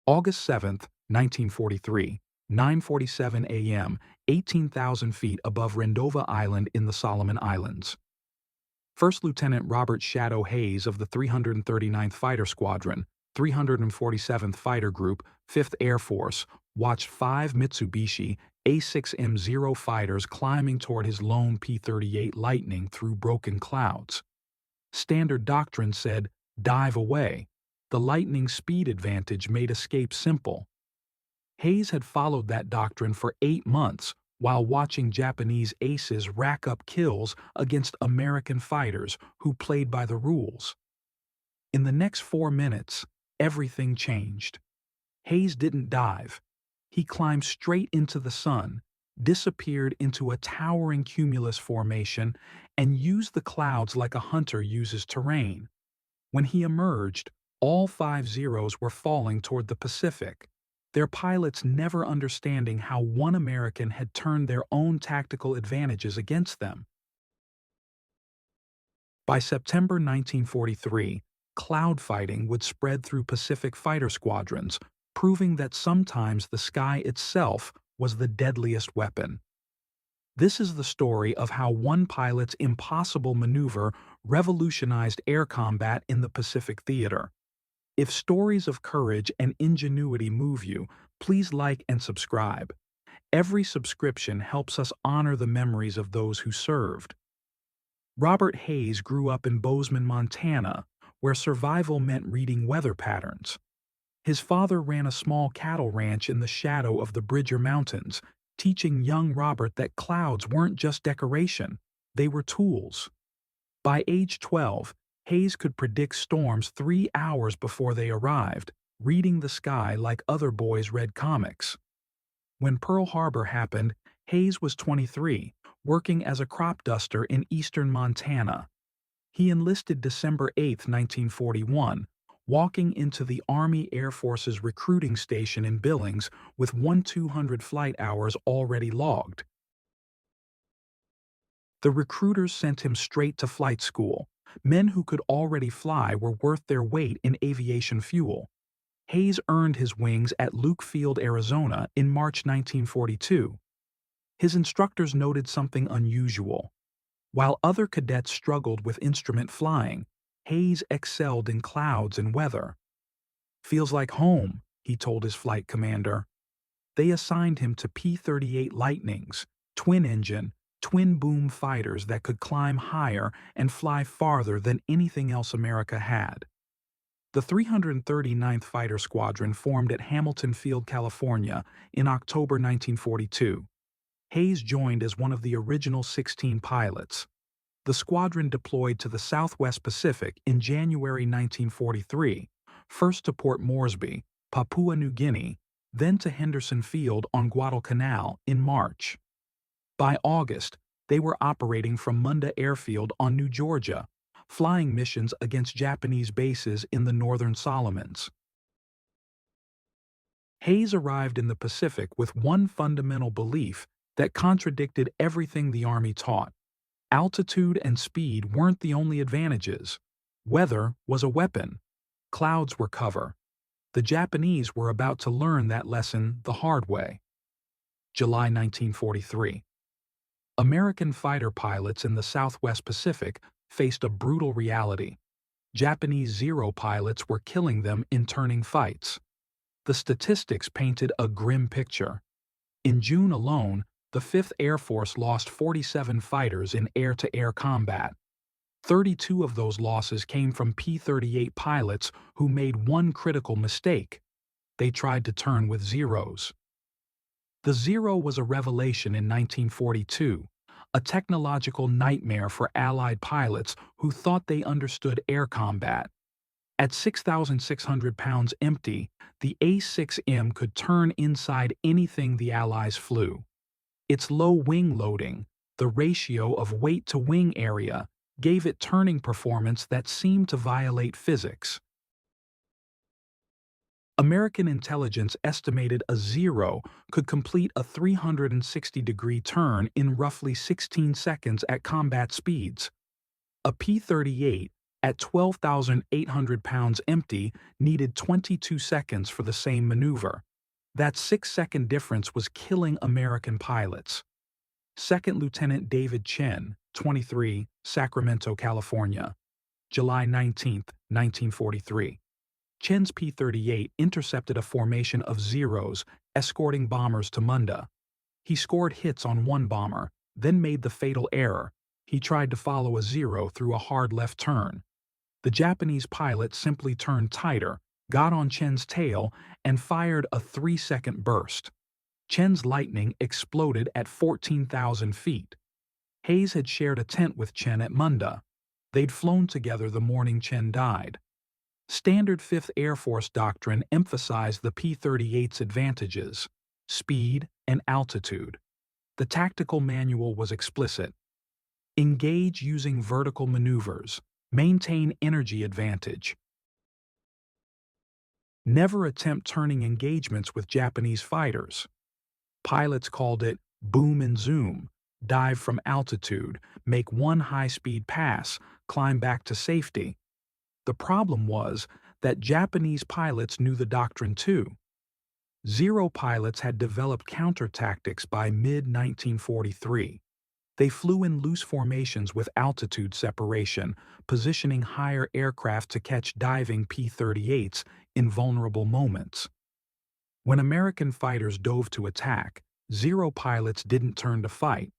August 7, 1943, 9:47 a.m., 18,000 feet above Rendova Island in the Solomon Islands. First Lieutenant Robert Shadow Hayes of the 339th Fighter Squadron, 347th Fighter Group, 5th Air Force, watched 5 Mitsubishi A6M Zeros fighters climbing toward his lone P-38 Lightning through broken clouds. Standard doctrine said, "Dive away." The Lightning's speed advantage made escape simple. Hayes had followed that doctrine for 8 months while watching Japanese aces rack up kills against American fighters who played by the rules. In the next 4 minutes, everything changed. Hayes didn't dive. He climbed straight into the sun, disappeared into a towering cumulus formation, and used the clouds like a hunter uses terrain. When he emerged, all 5 Zeros were falling toward the Pacific, their pilots never understanding how one American had turned their own tactical advantages against them. By September 1943, cloud fighting would spread through Pacific fighter squadrons, proving that sometimes the sky itself was the deadliest weapon. This is the story of how one pilot's impossible maneuver revolutionized air combat in the Pacific theater. If stories of courage and ingenuity move you, please like and subscribe. Every subscription helps us honor the memories of those who served. Robert Hayes grew up in Bozeman, Montana, where survival meant reading weather patterns. His father ran a small cattle ranch in the shadow of the Bridger Mountains, teaching young Robert that clouds weren't just decoration, they were tools. By age 12, Hayes could predict storms 3 hours before they arrived, reading the sky like other boys read comics. When Pearl Harbor happened, Hayes was 23, working as a crop duster in eastern Montana. He enlisted December 8, 1941, walking into the Army Air Force's recruiting station in Billings with 200 flight hours already logged. The recruiters sent him straight to flight school. Men who could already fly were worth their weight in aviation fuel. Hayes earned his wings at Luke Field, Arizona in March 1942. His instructors noted something unusual. While other cadets struggled with instrument flying, Hayes excelled in clouds and weather. "Feels like home," he told his flight commander. They assigned him to P-38 Lightnings, twin-engine, twin-boom fighters that could climb higher and fly farther than anything else America had. The 339th Fighter Squadron formed at Hamilton Field, California, in October 1942. Hayes joined as one of the original 16 pilots. The squadron deployed to the Southwest Pacific in January 1943, first to Port Moresby, Papua New Guinea, then to Henderson Field on Guadalcanal in March. By August, they were operating from Munda Airfield on New Georgia, flying missions against Japanese bases in the northern Solomons. Hayes arrived in the Pacific with one fundamental belief that contradicted everything the Army taught. Altitude and speed weren't the only advantages. Weather was a weapon. Clouds were cover. The Japanese were about to learn that lesson the hard way. July 1943. American fighter pilots in the Southwest Pacific faced a brutal reality. Japanese Zero pilots were killing them in turning fights. The statistics painted a grim picture. In June alone, the 5th Air Force lost 47 fighters in air-to-air combat. 32 of those losses came from P-38 pilots who made one critical mistake. They tried to turn with Zeros. The Zero was a revelation in 1942, a technological nightmare for Allied pilots who thought they understood air combat. At 6,600 pounds empty, the A6M could turn inside anything the Allies flew. Its low wing loading, the ratio of weight to wing area, gave it turning performance that seemed to violate physics. American intelligence estimated a Zero could complete a 360-degree turn in roughly 16 seconds at combat speeds. A P-38, at 12,800 pounds empty, needed 22 seconds for the same maneuver. That 6-second difference was killing American pilots. Second Lieutenant David Chen, 23, Sacramento, California. July 19, 1943. Chen's P-38 intercepted a formation of Zeros escorting bombers to Munda. He scored hits on one bomber, then made the fatal error. He tried to follow a Zero through a hard left turn. The Japanese pilot simply turned tighter, got on Chen's tail, and fired a 3-second burst. Chen's Lightning exploded at 14,000 feet. Hayes had shared a tent with Chen at Munda. They'd flown together the morning Chen died. Standard 5th Air Force doctrine emphasized the P-38's advantages: speed and altitude. The tactical manual was explicit. Engage using vertical maneuvers. Maintain energy advantage. Never attempt turning engagements with Japanese fighters. Pilots called it boom and zoom, dive from altitude, make one high-speed pass, climb back to safety. The problem was that Japanese pilots knew the doctrine too. Zero pilots had developed counter-tactics by mid-1943. They flew in loose formations with altitude separation, positioning higher aircraft to catch diving P-38s in vulnerable moments. When American fighters dove to attack, Zero pilots didn't turn to fight.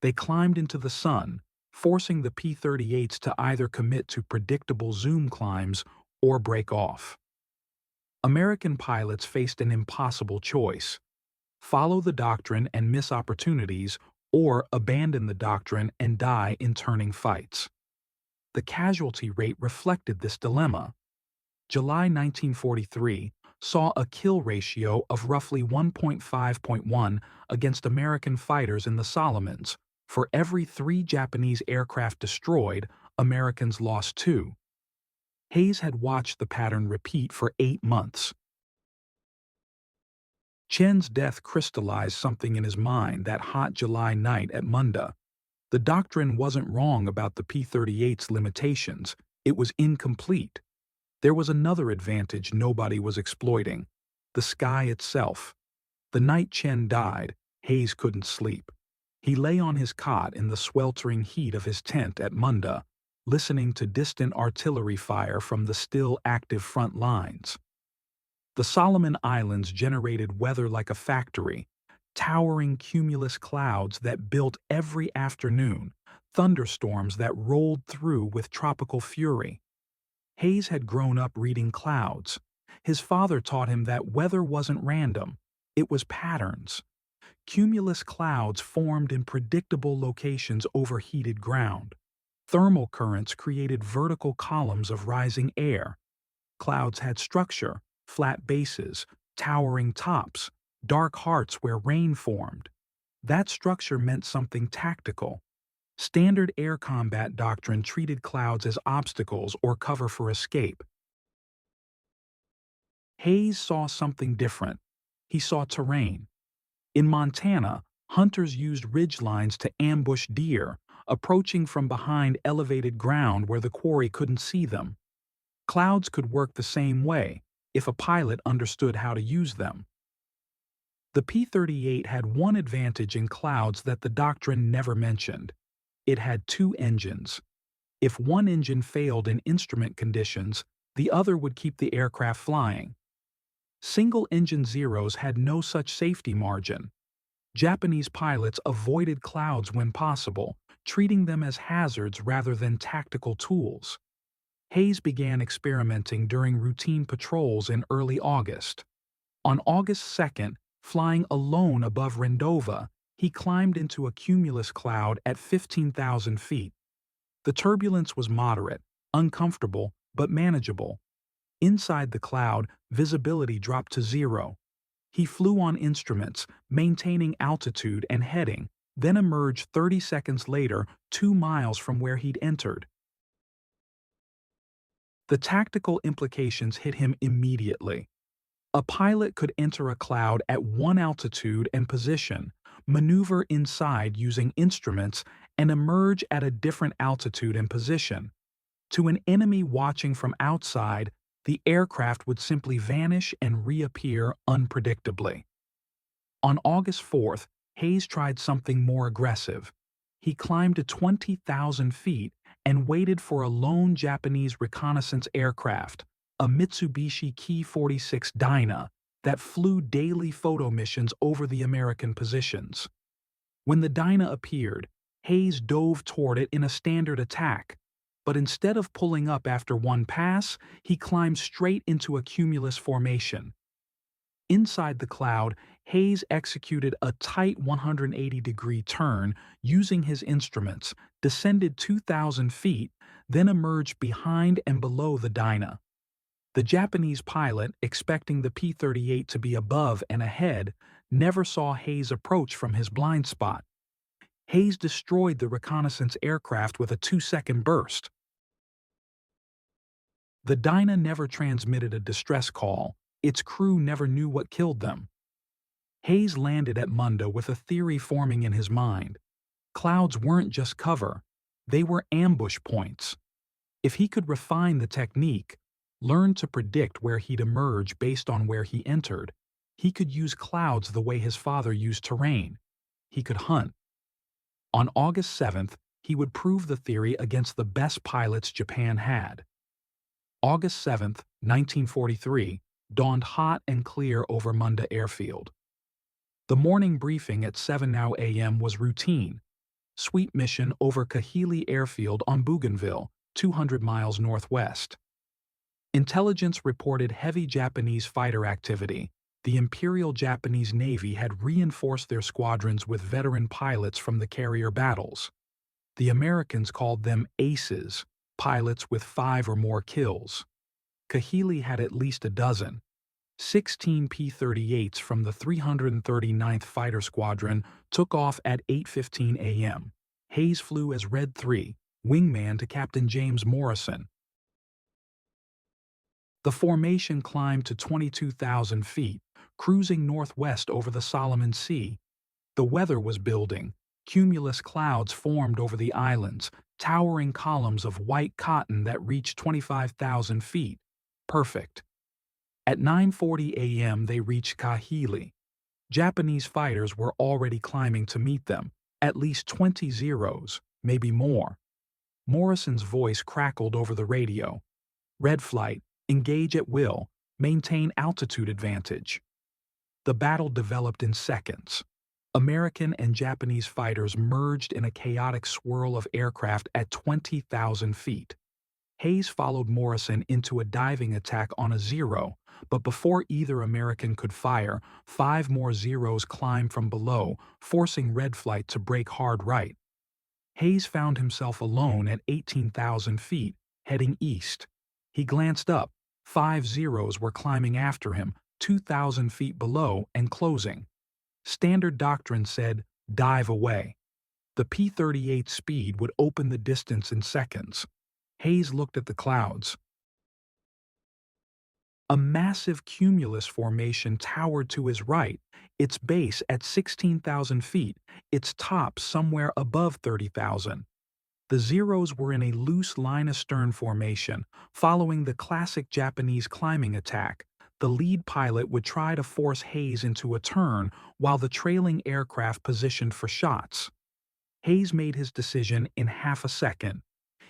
They climbed into the sun, forcing the P-38s to either commit to predictable zoom climbs or break off. American pilots faced an impossible choice: follow the doctrine and miss opportunities, or abandon the doctrine and die in turning fights. The casualty rate reflected this dilemma. July 1943 saw a kill ratio of roughly 1.5.1 against American fighters in the Solomons. For every 3 Japanese aircraft destroyed, Americans lost 2. Hayes had watched the pattern repeat for 8 months. Chen's death crystallized something in his mind that hot July night at Munda. The doctrine wasn't wrong about the P-38's limitations. It was incomplete. There was another advantage nobody was exploiting: the sky itself. The night Chen died, Hayes couldn't sleep. He lay on his cot in the sweltering heat of his tent at Munda, listening to distant artillery fire from the still active front lines. The Solomon Islands generated weather like a factory, towering cumulus clouds that built every afternoon, thunderstorms that rolled through with tropical fury. Hayes had grown up reading clouds. His father taught him that weather wasn't random, it was patterns. Cumulus clouds formed in predictable locations over heated ground. Thermal currents created vertical columns of rising air. Clouds had structure: flat bases, towering tops, dark hearts where rain formed. That structure meant something tactical. Standard air combat doctrine treated clouds as obstacles or cover for escape. Hayes saw something different. He saw terrain. In Montana, hunters used ridgelines to ambush deer, approaching from behind elevated ground where the quarry couldn't see them. Clouds could work the same way if a pilot understood how to use them. The P-38 had one advantage in clouds that the doctrine never mentioned. It had 2 engines. If one engine failed in instrument conditions, the other would keep the aircraft flying. Single-engine Zeros had no such safety margin. Japanese pilots avoided clouds when possible, treating them as hazards rather than tactical tools. Hayes began experimenting during routine patrols in early August. On August 2nd, flying alone above Rendova, he climbed into a cumulus cloud at 15,000 feet. The turbulence was moderate, uncomfortable, but manageable. Inside the cloud, visibility dropped to 0. He flew on instruments, maintaining altitude and heading, then emerged 30 seconds later, 2 miles from where he'd entered. The tactical implications hit him immediately. A pilot could enter a cloud at one altitude and position, maneuver inside using instruments, and emerge at a different altitude and position. To an enemy watching from outside, the aircraft would simply vanish and reappear unpredictably. On August 4th, Hayes tried something more aggressive. He climbed to 20,000 feet and waited for a lone Japanese reconnaissance aircraft, a Mitsubishi Ki-46 Dyna, that flew daily photo missions over the American positions. When the Dyna appeared, Hayes dove toward it in a standard attack, but instead of pulling up after one pass, he climbed straight into a cumulus formation. Inside the cloud, Hayes executed a tight 180-degree turn using his instruments, descended 2,000 feet, then emerged behind and below the Dyna. The Japanese pilot, expecting the P-38 to be above and ahead, never saw Hayes approach from his blind spot. Hayes destroyed the reconnaissance aircraft with a 2-second burst. The Dyna never transmitted a distress call. Its crew never knew what killed them. Hayes landed at Munda with a theory forming in his mind. Clouds weren't just cover, they were ambush points. If he could refine the technique, learn to predict where he'd emerge based on where he entered, he could use clouds the way his father used terrain. He could hunt. On August 7th, he would prove the theory against the best pilots Japan had. August 7th, 1943, dawned hot and clear over Munda Airfield. The morning briefing at 7 a.m. was routine. Sweep mission over Kahili Airfield on Bougainville, 200 miles northwest. Intelligence reported heavy Japanese fighter activity. The Imperial Japanese Navy had reinforced their squadrons with veteran pilots from the carrier battles. The Americans called them aces, pilots with 5 or more kills. Kahili had at least a dozen. 16 P-38s from the 339th Fighter Squadron took off at 8:15 a.m. Hayes flew as Red 3, wingman to Captain James Morrison. The formation climbed to 22,000 feet, cruising northwest over the Solomon Sea. The weather was building. Cumulus clouds formed over the islands, towering columns of white cotton that reached 25,000 feet. Perfect. At 9:40 a.m. they reached Kahili. Japanese fighters were already climbing to meet them, at least 20 Zeros, maybe more. Morrison's voice crackled over the radio. Red flight, engage at will, maintain altitude advantage. The battle developed in seconds. American and Japanese fighters merged in a chaotic swirl of aircraft at 20,000 feet. Hayes followed Morrison into a diving attack on a Zero, but before either American could fire, 5 more Zeros climbed from below, forcing Red Flight to brake hard right. Hayes found himself alone at 18,000 feet, heading east. He glanced up. 5 Zeros were climbing after him, 2,000 feet below and closing. Standard doctrine said, dive away. The P-38 speed would open the distance in seconds. Hayes looked at the clouds. A massive cumulus formation towered to his right, its base at 16,000 feet, its top somewhere above 30,000. The Zeros were in a loose line-astern formation, following the classic Japanese climbing attack. The lead pilot would try to force Hayes into a turn while the trailing aircraft positioned for shots. Hayes made his decision in half a second.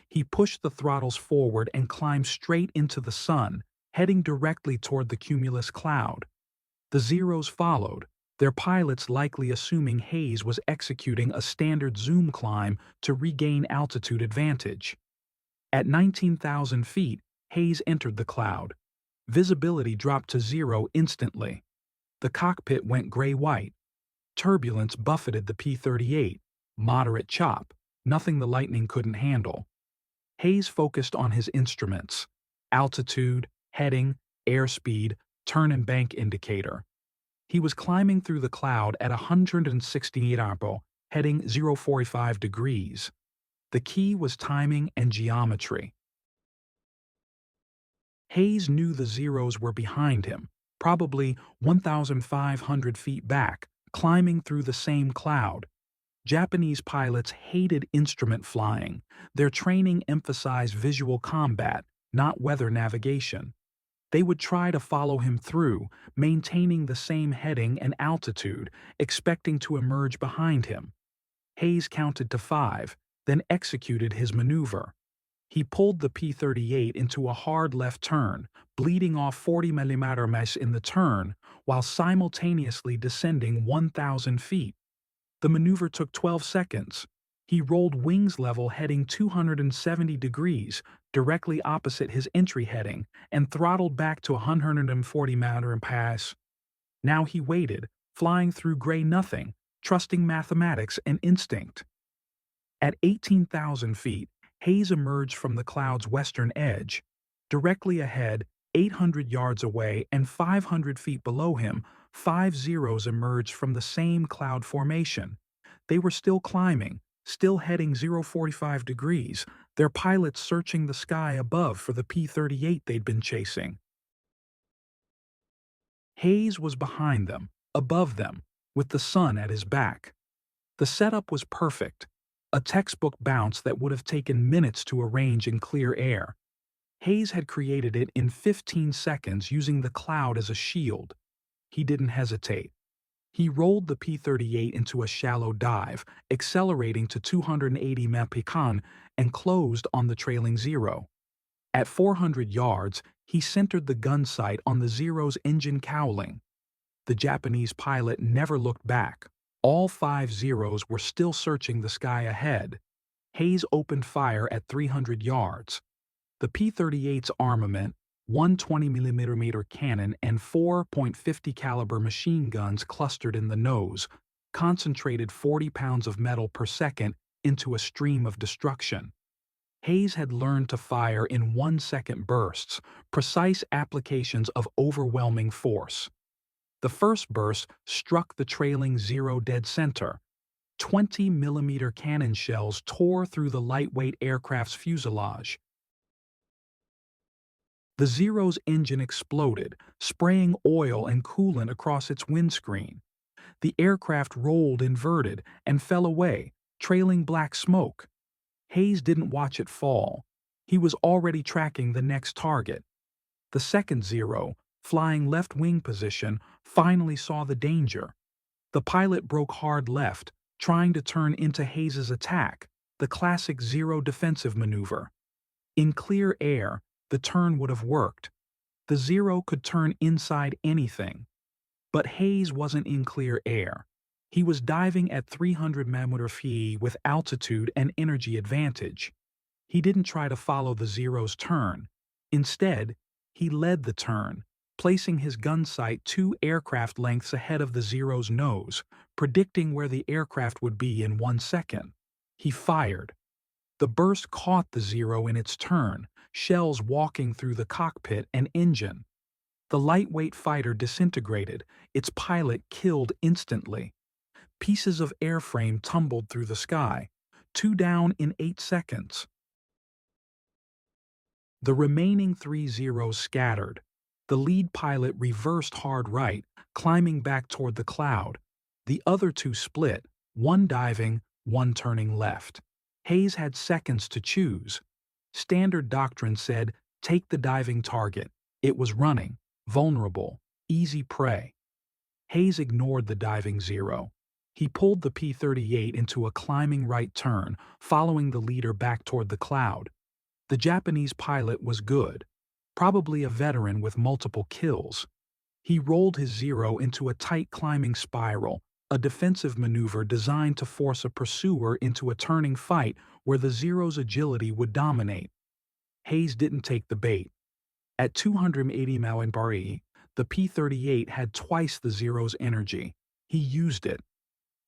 He pushed the throttles forward and climbed straight into the sun, heading directly toward the cumulus cloud. The Zeros followed, their pilots likely assuming Hayes was executing a standard zoom climb to regain altitude advantage. At 19,000 feet, Hayes entered the cloud. Visibility dropped to 0 instantly. The cockpit went gray-white. Turbulence buffeted the P-38, moderate chop, nothing the Lightning couldn't handle. Hayes focused on his instruments: altitude, heading, airspeed, turn and bank indicator. He was climbing through the cloud at 168 ARPO, heading 045 degrees. The key was timing and geometry. Hayes knew the Zeros were behind him, probably 1,500 feet back, climbing through the same cloud. Japanese pilots hated instrument flying. Their training emphasized visual combat, not weather navigation. They would try to follow him through, maintaining the same heading and altitude, expecting to emerge behind him. Hayes counted to 5, then executed his maneuver. He pulled the P-38 into a hard left turn, bleeding off 40 mm in the turn, while simultaneously descending 1,000 feet. The maneuver took 12 seconds. He rolled wings level heading 270 degrees, directly opposite his entry heading, and throttled back to 140 mph. Now he waited, flying through gray nothing, trusting mathematics and instinct. At 18,000 feet, Hayes emerged from the cloud's western edge. Directly ahead, 800 yards away and 500 feet below him, 5 Zeros emerged from the same cloud formation. They were still climbing, still heading 045 degrees, their pilots searching the sky above for the P-38 they'd been chasing. Hayes was behind them, above them, with the sun at his back. The setup was perfect, a textbook bounce that would have taken minutes to arrange in clear air. Hayes had created it in 15 seconds using the cloud as a shield. He didn't hesitate. He rolled the P-38 into a shallow dive, accelerating to 280 mph and closed on the trailing Zero. At 400 yards, he centered the gun sight on the Zero's engine cowling. The Japanese pilot never looked back. All 5 Zeros were still searching the sky ahead. Hayes opened fire at 300 yards. The P-38's armament, one 20mm cannon and 4.50 caliber machine guns clustered in the nose, concentrated 40 pounds of metal per second into a stream of destruction. Hayes had learned to fire in 1-second bursts, precise applications of overwhelming force. The first burst struck the trailing Zero dead center. 20mm cannon shells tore through the lightweight aircraft's fuselage. The Zero's engine exploded, spraying oil and coolant across its windscreen. The aircraft rolled inverted and fell away, trailing black smoke. Hayes didn't watch it fall. He was already tracking the next target. The second Zero, flying left wing position, finally saw the danger. The pilot broke hard left, trying to turn into Hayes's attack, the classic Zero defensive maneuver. In clear air, the turn would have worked. The Zero could turn inside anything. But Hayes wasn't in clear air. He was diving at 300 mph with altitude and energy advantage. He didn't try to follow the Zero's turn. Instead, he led the turn, placing his gun sight 2 aircraft lengths ahead of the Zero's nose, predicting where the aircraft would be in 1 second. He fired. The burst caught the Zero in its turn, shells walking through the cockpit and engine. The lightweight fighter disintegrated, its pilot killed instantly. Pieces of airframe tumbled through the sky, 2 down in 8 seconds. The remaining 3 Zeros scattered. The lead pilot reversed hard right, climbing back toward the cloud. The other 2 split, one diving, one turning left. Hayes had seconds to choose. Standard doctrine said, take the diving target. It was running, vulnerable, easy prey. Hayes ignored the diving Zero. He pulled the P-38 into a climbing right turn, following the leader back toward the cloud. The Japanese pilot was good, probably a veteran with multiple kills. He rolled his Zero into a tight climbing spiral, a defensive maneuver designed to force a pursuer into a turning fight where the Zero's agility would dominate. Hayes didn't take the bait. At 280 mph, the P-38 had twice the Zero's energy. He used it.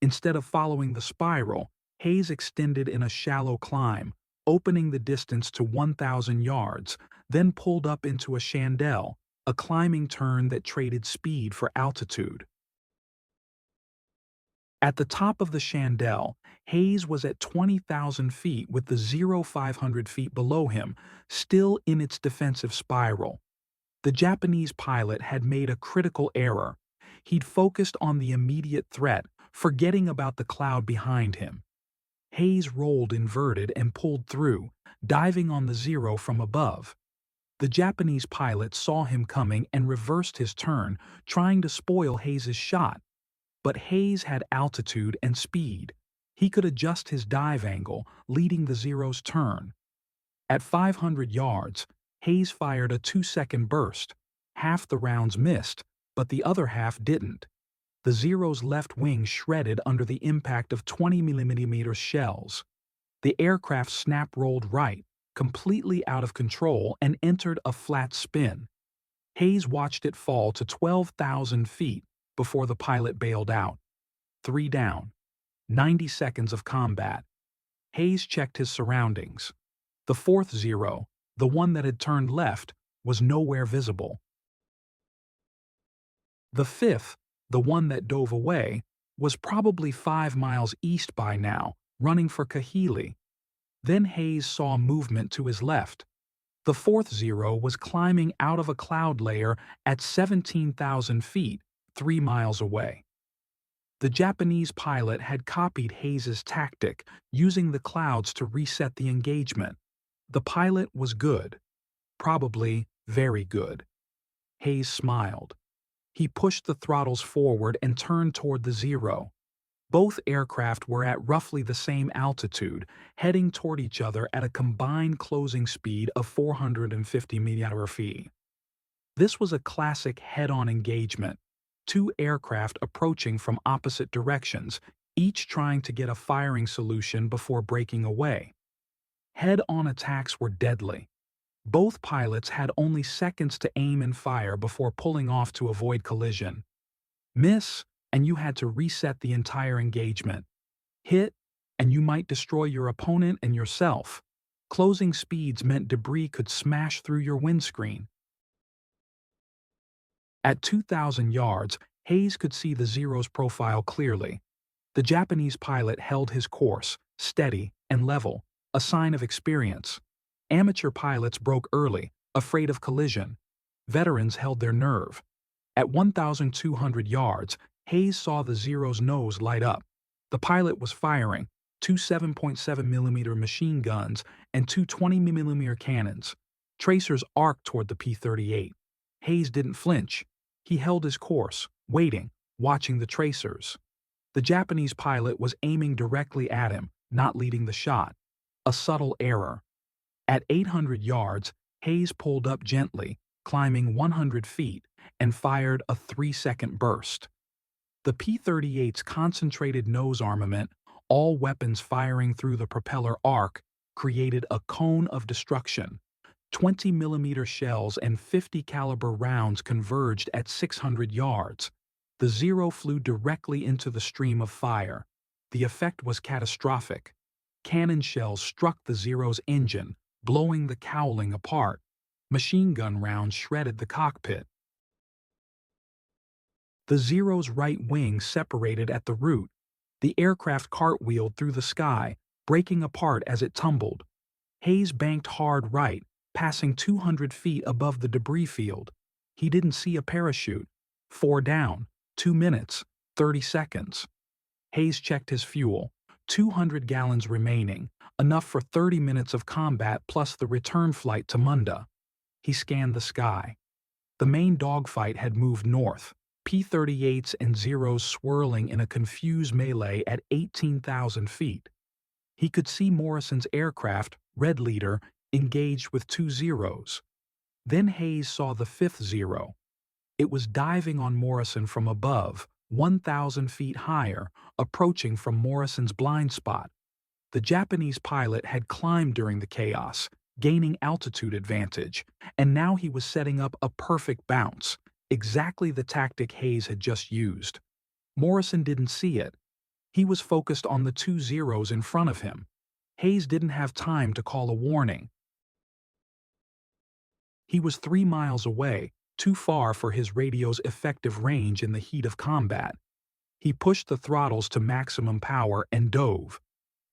Instead of following the spiral, Hayes extended in a shallow climb, opening the distance to 1,000 yards, then pulled up into a chandelle, a climbing turn that traded speed for altitude. At the top of the chandelle, Hayes was at 20,000 feet with the Zero 500 feet below him, still in its defensive spiral. The Japanese pilot had made a critical error. He'd focused on the immediate threat, forgetting about the cloud behind him. Hayes rolled inverted and pulled through, diving on the Zero from above. The Japanese pilot saw him coming and reversed his turn, trying to spoil Hayes's shot. But Hayes had altitude and speed. He could adjust his dive angle, leading the Zero's turn. At 500 yards, Hayes fired a 2-second burst. Half the rounds missed, but the other half didn't. The Zero's left wing shredded under the impact of 20mm shells. The aircraft snap-rolled right, completely out of control, and entered a flat spin. Hayes watched it fall to 12,000 feet before the pilot bailed out. 3 down. 90 seconds of combat. Hayes checked his surroundings. The fourth Zero, the one that had turned left, was nowhere visible. The fifth, the one that dove away, was probably 5 miles east by now, running for Kahili. Then Hayes saw movement to his left. The fourth Zero was climbing out of a cloud layer at 17,000 feet, 3 miles away. The Japanese pilot had copied Hayes's tactic, using the clouds to reset the engagement. The pilot was good. Probably very good. Hayes smiled. He pushed the throttles forward and turned toward the Zero. Both aircraft were at roughly the same altitude, heading toward each other at a combined closing speed of 450 mph. This was a classic head-on engagement. 2 aircraft approaching from opposite directions, each trying to get a firing solution before breaking away. Head-on attacks were deadly. Both pilots had only seconds to aim and fire before pulling off to avoid collision. Miss, and you had to reset the entire engagement. Hit, and you might destroy your opponent and yourself. Closing speeds meant debris could smash through your windscreen. At 2,000 yards, Hayes could see the Zero's profile clearly. The Japanese pilot held his course, steady and level, a sign of experience. Amateur pilots broke early, afraid of collision. Veterans held their nerve. At 1,200 yards, Hayes saw the Zero's nose light up. The pilot was firing, 2 7.7mm machine guns and 2 20mm cannons. Tracers arced toward the P-38. Hayes didn't flinch. He held his course, waiting, watching the tracers. The Japanese pilot was aiming directly at him, not leading the shot. A subtle error. At 800 yards, Hayes pulled up gently, climbing 100 feet, and fired a 3-second burst. The P-38's concentrated nose armament, all weapons firing through the propeller arc, created a cone of destruction. 20mm shells and 50 caliber rounds converged at 600 yards. The Zero flew directly into the stream of fire. The effect was catastrophic. Cannon shells struck the Zero's engine, blowing the cowling apart. Machine gun rounds shredded the cockpit. The Zero's right wing separated at the root. The aircraft cartwheeled through the sky, breaking apart as it tumbled. Hayes banked hard right, passing 200 feet above the debris field. He didn't see a parachute. 4 down, 2 minutes, 30 seconds. Hayes checked his fuel. 200 gallons remaining, enough for 30 minutes of combat plus the return flight to Munda. He scanned the sky. The main dogfight had moved north, P-38s and Zeros swirling in a confused melee at 18,000 feet. He could see Morrison's aircraft, Red Leader, engaged with 2 Zeros. Then Hayes saw the 5th Zero. It was diving on Morrison from above, 1,000 feet higher, approaching from Morrison's blind spot. The Japanese pilot had climbed during the chaos, gaining altitude advantage, and now he was setting up a perfect bounce, exactly the tactic Hayes had just used. Morrison didn't see it. He was focused on the 2 Zeros in front of him. Hayes didn't have time to call a warning. He was 3 miles away, too far for his radio's effective range in the heat of combat. He pushed the throttles to maximum power and dove.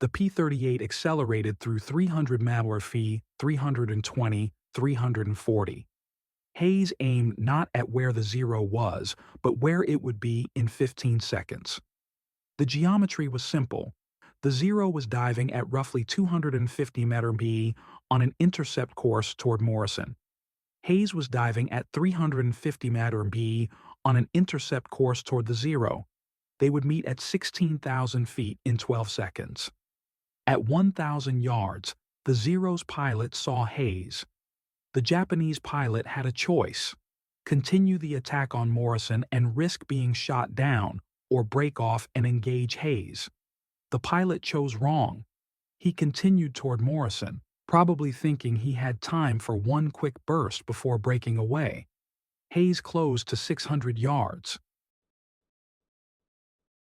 The P-38 accelerated through 300 mph, 320, 340. Hayes aimed not at where the Zero was, but where it would be in 15 seconds. The geometry was simple. The Zero was diving at roughly 250 mph on an intercept course toward Morrison. Hayes was diving at 350 mph on an intercept course toward the Zero. They would meet at 16,000 feet in 12 seconds. At 1,000 yards, the Zero's pilot saw Hayes. The Japanese pilot had a choice: continue the attack on Morrison and risk being shot down, or break off and engage Hayes. The pilot chose wrong. He continued toward Morrison, probably thinking he had time for one quick burst before breaking away. Hayes closed to 600 yards.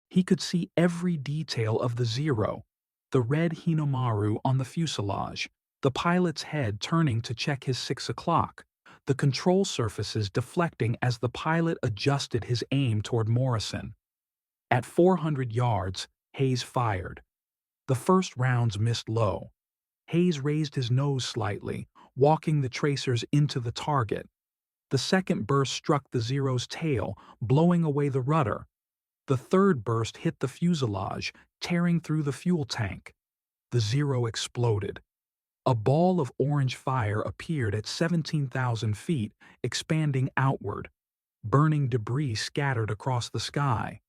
He could see every detail of the Zero: the red Hinomaru on the fuselage, the pilot's head turning to check his 6 o'clock, the control surfaces deflecting as the pilot adjusted his aim toward Morrison. At 400 yards, Hayes fired. The first rounds missed low. Hayes raised his nose slightly, walking the tracers into the target. The second burst struck the Zero's tail, blowing away the rudder. The third burst hit the fuselage, tearing through the fuel tank. The Zero exploded. A ball of orange fire appeared at 17,000 feet, expanding outward. Burning debris scattered across the sky.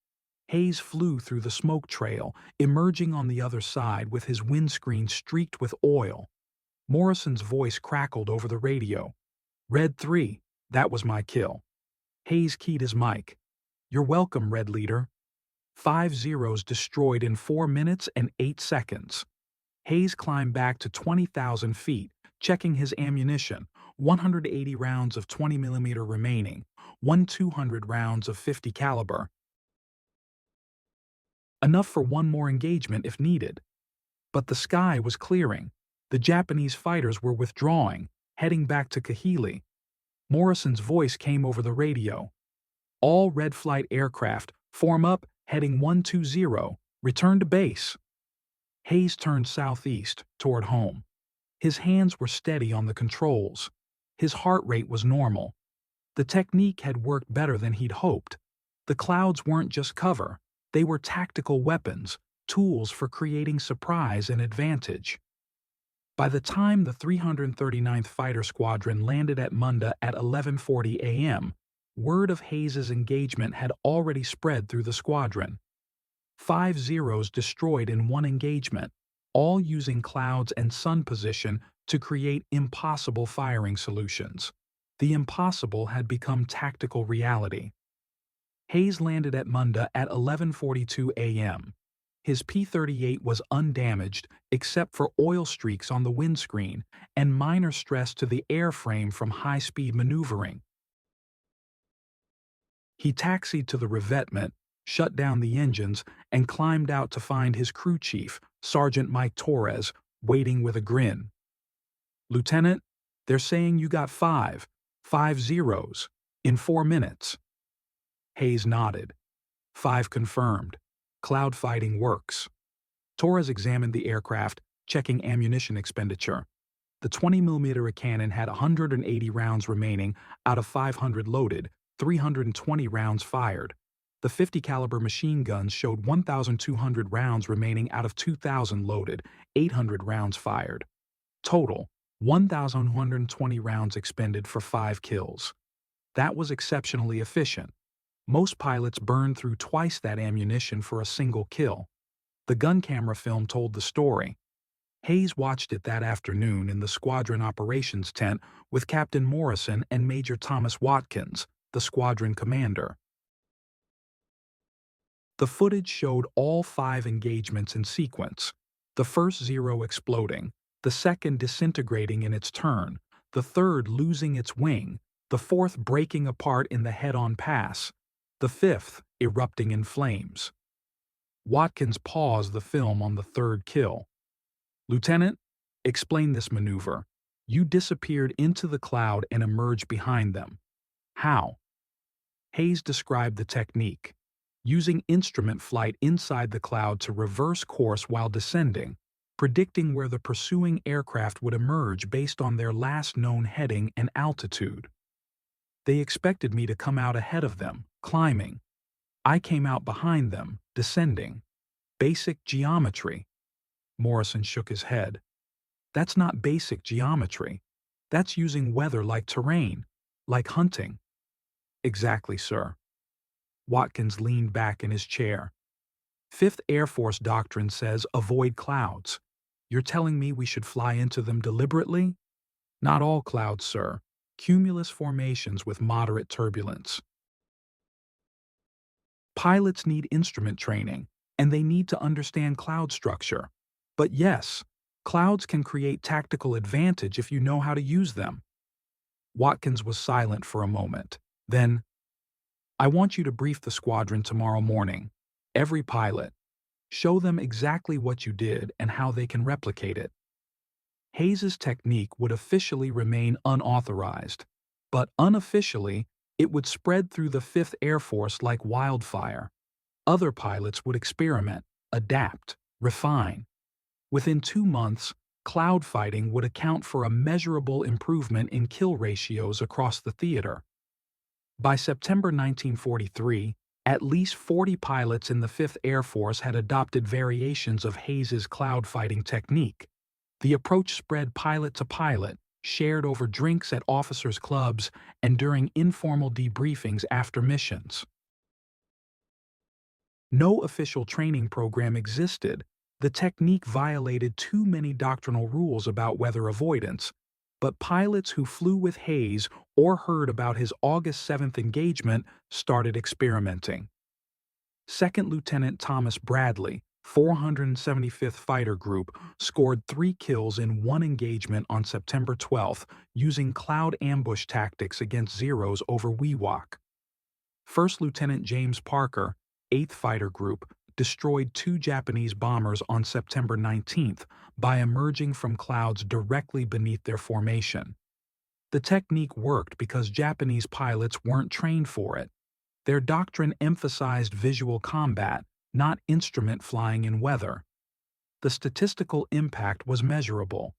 Hayes flew through the smoke trail, emerging on the other side with his windscreen streaked with oil. Morrison's voice crackled over the radio. "Red 3, that was my kill." Hayes keyed his mic. "You're welcome, Red Leader." 5 Zeros destroyed in 4 minutes and 8 seconds. Hayes climbed back to 20,000 feet, checking his ammunition: 180 rounds of 20 mm remaining, 200 rounds of 50 caliber. Enough for one more engagement if needed. But the sky was clearing. The Japanese fighters were withdrawing, heading back to Kahili. Morrison's voice came over the radio. "All Red Flight aircraft, form up, heading 120, return to base." Hayes turned southeast, toward home. His hands were steady on the controls. His heart rate was normal. The technique had worked better than he'd hoped. The clouds weren't just cover. They were tactical weapons, tools for creating surprise and advantage. By the time the 339th Fighter Squadron landed at Munda at 11:40 a.m., word of Hayes's engagement had already spread through the squadron. 5 Zeros destroyed in one engagement, all using clouds and sun position to create impossible firing solutions. The impossible had become tactical reality. Hayes landed at Munda at 11:42 a.m. His P-38 was undamaged except for oil streaks on the windscreen and minor stress to the airframe from high-speed maneuvering. He taxied to the revetment, shut down the engines, and climbed out to find his crew chief, Sergeant Mike Torres, waiting with a grin. "Lieutenant, they're saying you got 5 Zeros, in 4 minutes. Hayes nodded. 5 confirmed. Cloud fighting works. Torres examined the aircraft, checking ammunition expenditure. The 20 mm cannon had 180 rounds remaining out of 500 loaded, 320 rounds fired. The 50 caliber machine guns showed 1,200 rounds remaining out of 2,000 loaded, 800 rounds fired. Total, 1,120 rounds expended for 5 kills. That was exceptionally efficient. Most pilots burned through twice that ammunition for a single kill. The gun camera film told the story. Hayes watched it that afternoon in the squadron operations tent with Captain Morrison and Major Thomas Watkins, the squadron commander. The footage showed all 5 engagements in sequence: the first Zero exploding, the second disintegrating in its turn, the third losing its wing, the fourth breaking apart in the head-on pass, the fifth erupting in flames. Watkins paused the film on the third kill. "Lieutenant, explain this maneuver. You disappeared into the cloud and emerged behind them. How?" Hayes described the technique: using instrument flight inside the cloud to reverse course while descending, predicting where the pursuing aircraft would emerge based on their last known heading and altitude. "They expected me to come out ahead of them, climbing. I came out behind them, descending. Basic geometry. Morrison shook his head. That's not basic geometry. That's using weather like terrain, like hunting. Exactly, sir. Watkins leaned back in his chair. Fifth Air Force doctrine says avoid clouds. You're telling me we should fly into them deliberately? Not all clouds, sir. Cumulus formations with moderate turbulence. Pilots need instrument training, and they need to understand cloud structure. But yes, clouds can create tactical advantage if you know how to use them. Watkins was silent for a moment. Then, I want you to brief the squadron tomorrow morning. Every pilot. Show them exactly what you did and how they can replicate it. Hayes's technique would officially remain unauthorized, but unofficially, it would spread through the Fifth Air Force like wildfire. Other pilots would experiment, adapt, refine. Within 2 months, cloud fighting would account for a measurable improvement in kill ratios across the theater. By September 1943, at least 40 pilots in the Fifth Air Force had adopted variations of Hayes's cloud fighting technique. The approach spread pilot to pilot, shared over drinks at officers' clubs, and during informal debriefings after missions. No official training program existed. The technique violated too many doctrinal rules about weather avoidance, but pilots who flew with Hayes or heard about his August 7th engagement started experimenting. Second Lieutenant Thomas Bradley, 475th Fighter Group, scored 3 kills in one engagement on September 12th using cloud ambush tactics against Zeros over Wewak. First Lieutenant James Parker, 8th Fighter Group, destroyed 2 Japanese bombers on September 19th by emerging from clouds directly beneath their formation. The technique worked because Japanese pilots weren't trained for it. Their doctrine emphasized visual combat, not instrument flying in weather. The statistical impact was measurable.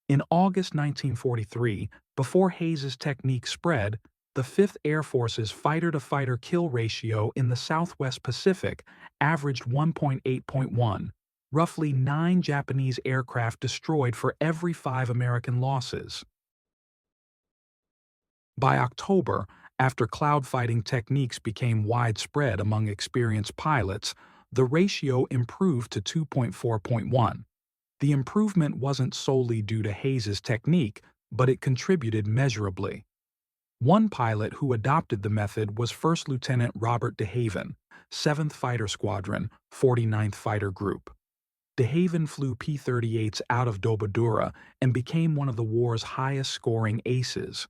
In August 1943, before Hayes's technique spread, the Fifth Air Force's fighter-to-fighter kill ratio in the Southwest Pacific averaged 1.8.1, roughly 9 Japanese aircraft destroyed for every 5 American losses. By October, after cloud fighting techniques became widespread among experienced pilots, the ratio improved to 2.4.1. The improvement wasn't solely due to Hayes's technique, but it contributed measurably. One pilot who adopted the method was First Lieutenant Robert DeHaven, 7th Fighter Squadron, 49th Fighter Group. DeHaven flew P-38s out of Dobodura and became one of the war's highest-scoring aces.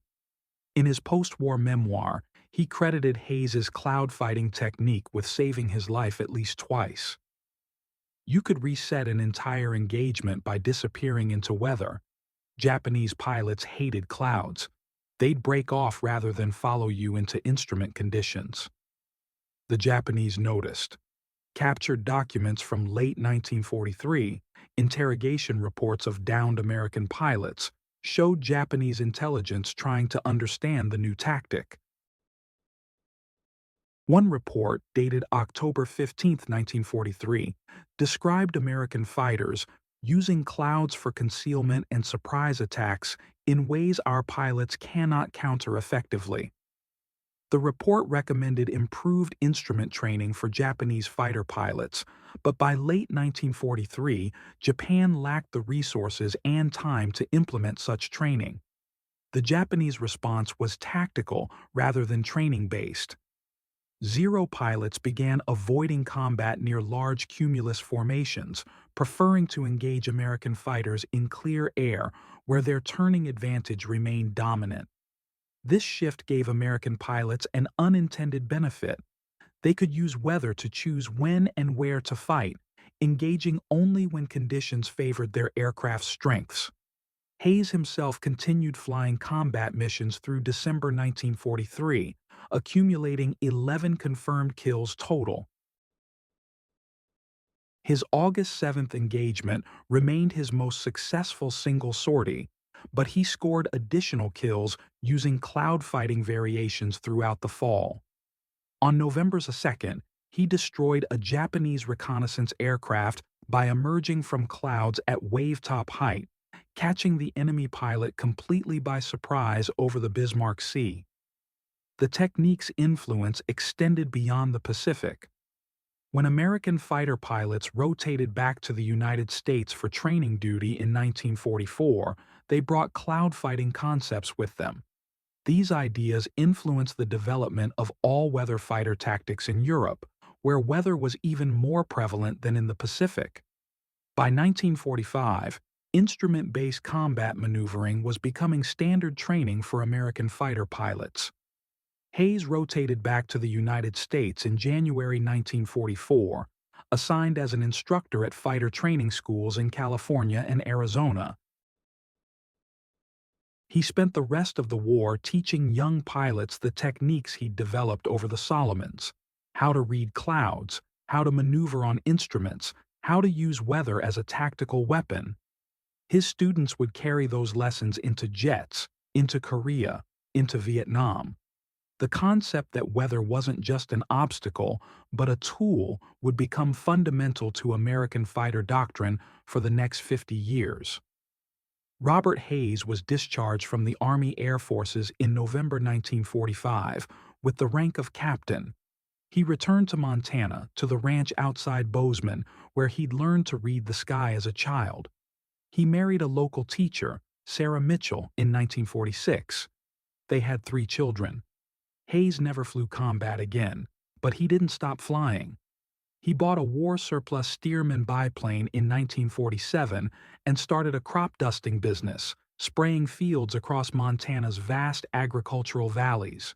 In his post-war memoir, he credited Hayes's cloud fighting technique with saving his life at least twice. You could reset an entire engagement by disappearing into weather. Japanese pilots hated clouds. They'd break off rather than follow you into instrument conditions. The Japanese noticed. Captured documents from late 1943, interrogation reports of downed American pilots, showed Japanese intelligence trying to understand the new tactic. One report, dated October 15, 1943, described American fighters using clouds for concealment and surprise attacks in ways our pilots cannot counter effectively. The report recommended improved instrument training for Japanese fighter pilots, but by late 1943, Japan lacked the resources and time to implement such training. The Japanese response was tactical rather than training-based. Zero pilots began avoiding combat near large cumulus formations, preferring to engage American fighters in clear air where their turning advantage remained dominant. This shift gave American pilots an unintended benefit. They could use weather to choose when and where to fight, engaging only when conditions favored their aircraft's strengths. Hayes himself continued flying combat missions through December 1943, accumulating 11 confirmed kills total. His August 7th engagement remained his most successful single sortie, but he scored additional kills using cloud fighting variations throughout the fall. On November 2nd, He destroyed a Japanese reconnaissance aircraft by emerging from clouds at wave-top height, catching the enemy pilot completely by surprise over the Bismarck Sea. The technique's influence extended beyond the Pacific. When American fighter pilots rotated back to the United States for training duty in 1944, they brought cloud fighting concepts with them. These ideas influenced the development of all-weather fighter tactics in Europe, where weather was even more prevalent than in the Pacific. By 1945, instrument-based combat maneuvering was becoming standard training for American fighter pilots. Hayes rotated back to the United States in January 1944, assigned as an instructor at fighter training schools in California and Arizona. He spent the rest of the war teaching young pilots the techniques he'd developed over the Solomons: how to read clouds, how to maneuver on instruments, how to use weather as a tactical weapon. His students would carry those lessons into jets, into Korea, into Vietnam. The concept that weather wasn't just an obstacle, but a tool would become fundamental to American fighter doctrine for the next 50 years. Robert Hayes was discharged from the Army Air Forces in November 1945 with the rank of captain. He returned to Montana, to the ranch outside Bozeman, where he'd learned to read the sky as a child. He married a local teacher, Sarah Mitchell, in 1946. They had 3 children. Hayes never flew combat again, but he didn't stop flying. He bought a war-surplus Stearman biplane in 1947 and started a crop dusting business, spraying fields across Montana's vast agricultural valleys.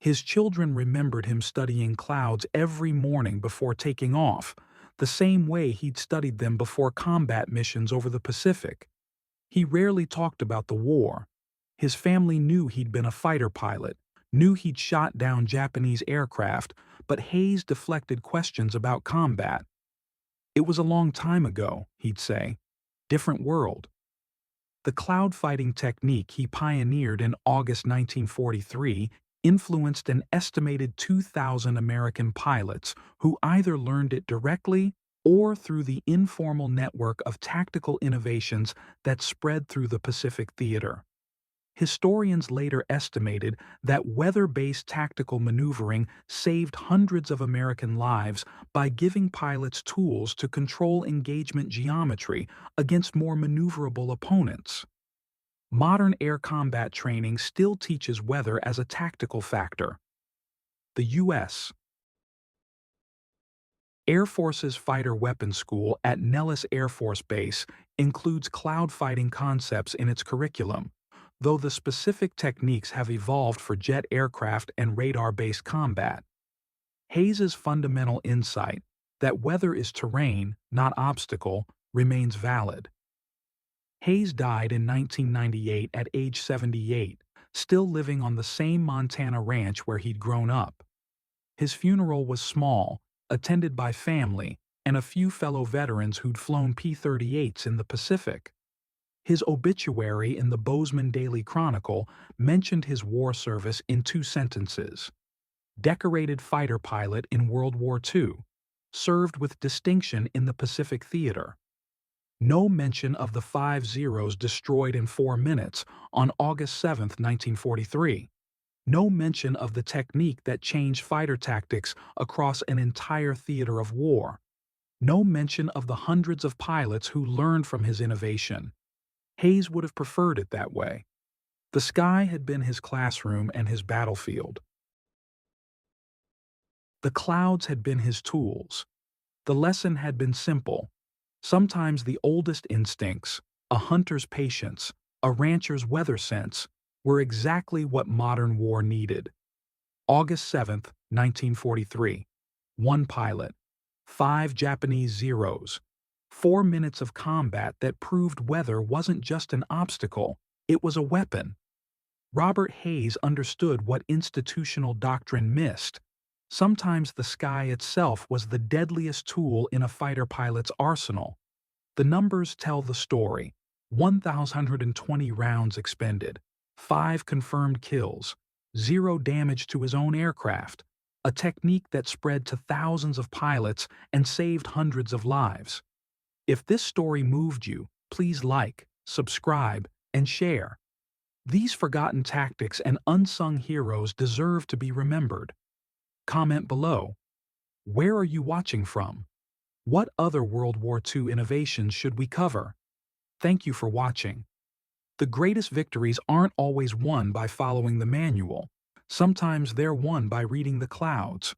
His children remembered him studying clouds every morning before taking off, the same way he'd studied them before combat missions over the Pacific. He rarely talked about the war. His family knew he'd been a fighter pilot, knew he'd shot down Japanese aircraft, but Hayes deflected questions about combat. "It was a long time ago," he'd say. "Different world." The cloud fighting technique he pioneered in August 1943 influenced an estimated 2,000 American pilots who either learned it directly or through the informal network of tactical innovations that spread through the Pacific theater. Historians later estimated that weather-based tactical maneuvering saved hundreds of American lives by giving pilots tools to control engagement geometry against more maneuverable opponents. Modern air combat training still teaches weather as a tactical factor. The U.S. Air Force's Fighter Weapons School at Nellis Air Force Base includes cloud fighting concepts in its curriculum, though the specific techniques have evolved for jet aircraft and radar-based combat. Hayes's fundamental insight, that weather is terrain, not obstacle, remains valid. Hayes died in 1998 at age 78, still living on the same Montana ranch where he'd grown up. His funeral was small, attended by family and a few fellow veterans who'd flown P-38s in the Pacific. His obituary in the Bozeman Daily Chronicle mentioned his war service in 2 sentences. Decorated fighter pilot in World War II, served with distinction in the Pacific Theater. No mention of the 5 Zeros destroyed in 4 minutes on August 7, 1943. No mention of the technique that changed fighter tactics across an entire theater of war. No mention of the hundreds of pilots who learned from his innovation. Hayes would have preferred it that way. The sky had been his classroom and his battlefield. The clouds had been his tools. The lesson had been simple. Sometimes the oldest instincts, a hunter's patience, a rancher's weather sense, were exactly what modern war needed. August 7, 1943. 1 pilot. 5 Japanese Zeros. 4 minutes of combat that proved weather wasn't just an obstacle, it was a weapon. Robert Hayes understood what institutional doctrine missed. Sometimes the sky itself was the deadliest tool in a fighter pilot's arsenal. The numbers tell the story. 1,120 rounds expended, 5 confirmed kills, 0 damage to his own aircraft. a technique that spread to thousands of pilots and saved hundreds of lives. If this story moved you, please like, subscribe, and share. These forgotten tactics and unsung heroes deserve to be remembered. Comment below. Where are you watching from? What other World War II innovations should we cover? Thank you for watching. The greatest victories aren't always won by following the manual. Sometimes they're won by reading the clouds.